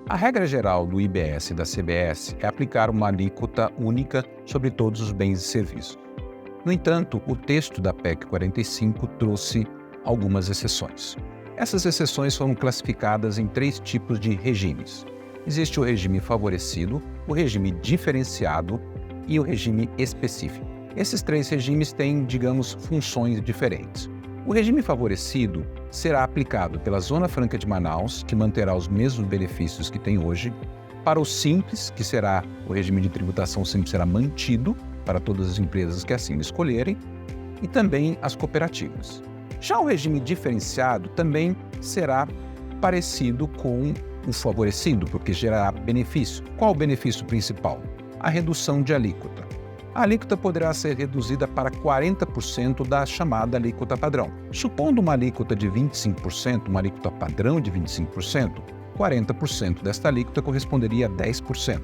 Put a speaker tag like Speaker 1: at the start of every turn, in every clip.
Speaker 1: A regra geral do IBS e da CBS é aplicar uma alíquota única sobre todos os bens e serviços. No entanto, o texto da PEC 45 trouxe algumas exceções. Essas exceções foram classificadas em 3 tipos de regimes. Existe o regime favorecido, o regime diferenciado e o regime específico. Esses 3 regimes têm, digamos, funções diferentes. O regime favorecido será aplicado pela Zona Franca de Manaus, que manterá os mesmos benefícios que tem hoje, para o Simples, que será o regime de tributação simples será mantido para todas as empresas que assim escolherem, e também as cooperativas. Já o regime diferenciado também será parecido com o favorecido, porque gerará benefício. Qual o benefício principal? A redução de alíquota. A alíquota poderá ser reduzida para 40% da chamada alíquota padrão. Supondo uma alíquota de 25%, uma alíquota padrão de 25%, 40% desta alíquota corresponderia a 10%.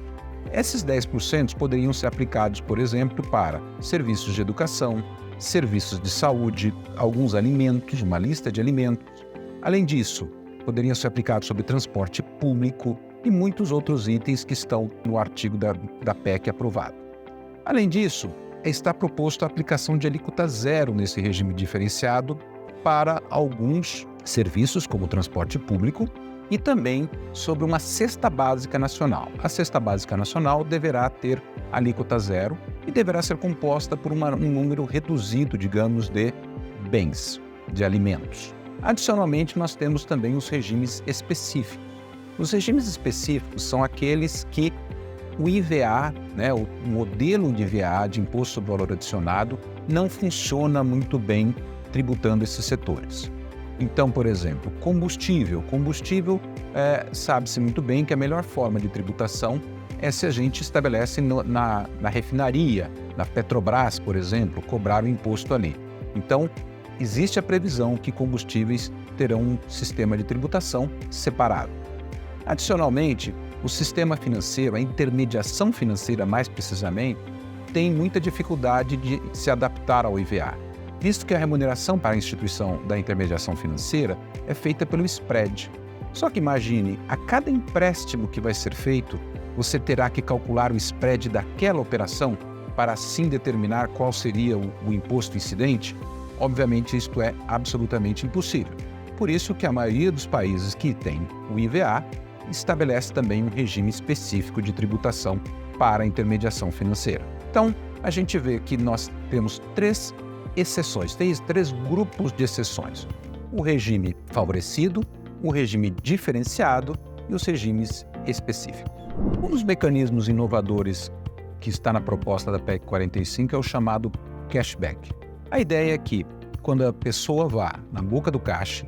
Speaker 1: Esses 10% poderiam ser aplicados, por exemplo, para serviços de educação, serviços de saúde, alguns alimentos, uma lista de alimentos. Além disso, poderiam ser aplicados sobre transporte público e muitos outros itens que estão no artigo da PEC aprovado. Além disso, está proposto a aplicação de alíquota zero nesse regime diferenciado para alguns serviços, como o transporte público, e também sobre uma cesta básica nacional. A cesta básica nacional deverá ter alíquota zero e deverá ser composta por um número reduzido, digamos, de bens, de alimentos. Adicionalmente, nós temos também os regimes específicos. Os regimes específicos são aqueles que o IVA, o modelo de IVA, de Imposto sobre Valor Adicionado, não funciona muito bem tributando esses setores. Então, por exemplo, combustível. Sabe-se muito bem que a melhor forma de tributação é se a gente estabelece na refinaria, na Petrobras, por exemplo, cobrar o imposto ali. Então, existe a previsão que combustíveis terão um sistema de tributação separado. Adicionalmente, o sistema financeiro, a intermediação financeira mais precisamente, tem muita dificuldade de se adaptar ao IVA, visto que a remuneração para a instituição da intermediação financeira é feita pelo spread. Só que imagine, a cada empréstimo que vai ser feito, você terá que calcular o spread daquela operação para assim determinar qual seria o imposto incidente? Obviamente, isto é absolutamente impossível. Por isso que a maioria dos países que tem o IVA estabelece também um regime específico de tributação para a intermediação financeira. Então, a gente vê que nós temos 3 exceções, 3 grupos de exceções. O regime favorecido, o regime diferenciado e os regimes específicos. Um dos mecanismos inovadores que está na proposta da PEC 45 é o chamado cashback. A ideia é que, quando a pessoa vá na boca do caixa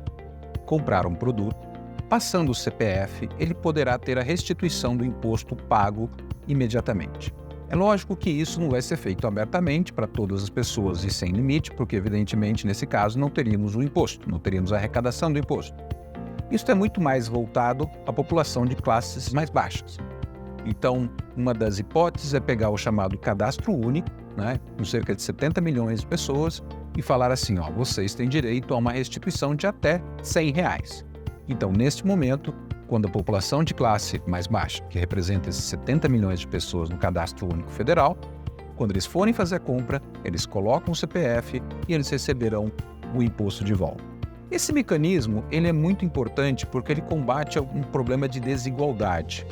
Speaker 1: comprar um produto, passando o CPF, ele poderá ter a restituição do imposto pago imediatamente. É lógico que isso não vai ser feito abertamente para todas as pessoas e sem limite, porque evidentemente nesse caso não teríamos o imposto, não teríamos a arrecadação do imposto. Isso é muito mais voltado à população de classes mais baixas. Então, uma das hipóteses é pegar o chamado cadastro único, com cerca de 70 milhões de pessoas, e falar assim, vocês têm direito a uma restituição de até R$100. Então, neste momento, quando a população de classe mais baixa, que representa esses 70 milhões de pessoas no Cadastro Único Federal, quando eles forem fazer a compra, eles colocam o CPF e eles receberão o imposto de volta. Esse mecanismo ele é muito importante porque ele combate um problema de desigualdade.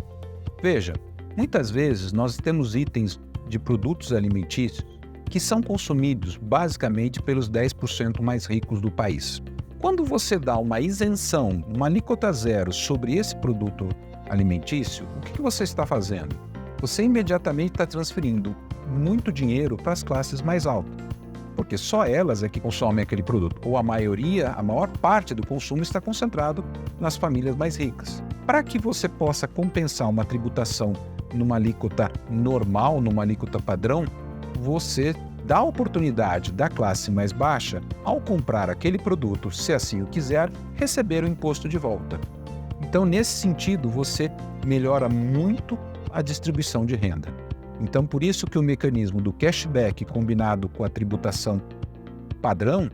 Speaker 1: Veja, muitas vezes nós temos itens de produtos alimentícios que são consumidos basicamente pelos 10% mais ricos do país. Quando você dá uma isenção, uma alíquota zero sobre esse produto alimentício, o que você está fazendo? Você imediatamente está transferindo muito dinheiro para as classes mais altas, porque só elas é que consomem aquele produto, ou a maior parte do consumo está concentrado nas famílias mais ricas. Para que você possa compensar uma tributação numa alíquota normal, numa alíquota padrão, você dá a oportunidade da classe mais baixa, ao comprar aquele produto, se assim o quiser, receber o imposto de volta. Então, nesse sentido, você melhora muito a distribuição de renda. Então, por isso que o mecanismo do cashback combinado com a tributação padrão,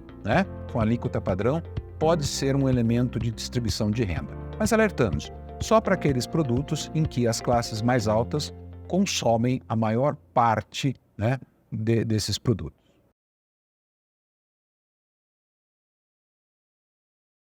Speaker 1: com a alíquota padrão, pode ser um elemento de distribuição de renda. Mas alertamos, só para aqueles produtos em que as classes mais altas consomem a maior parte, né, desses produtos.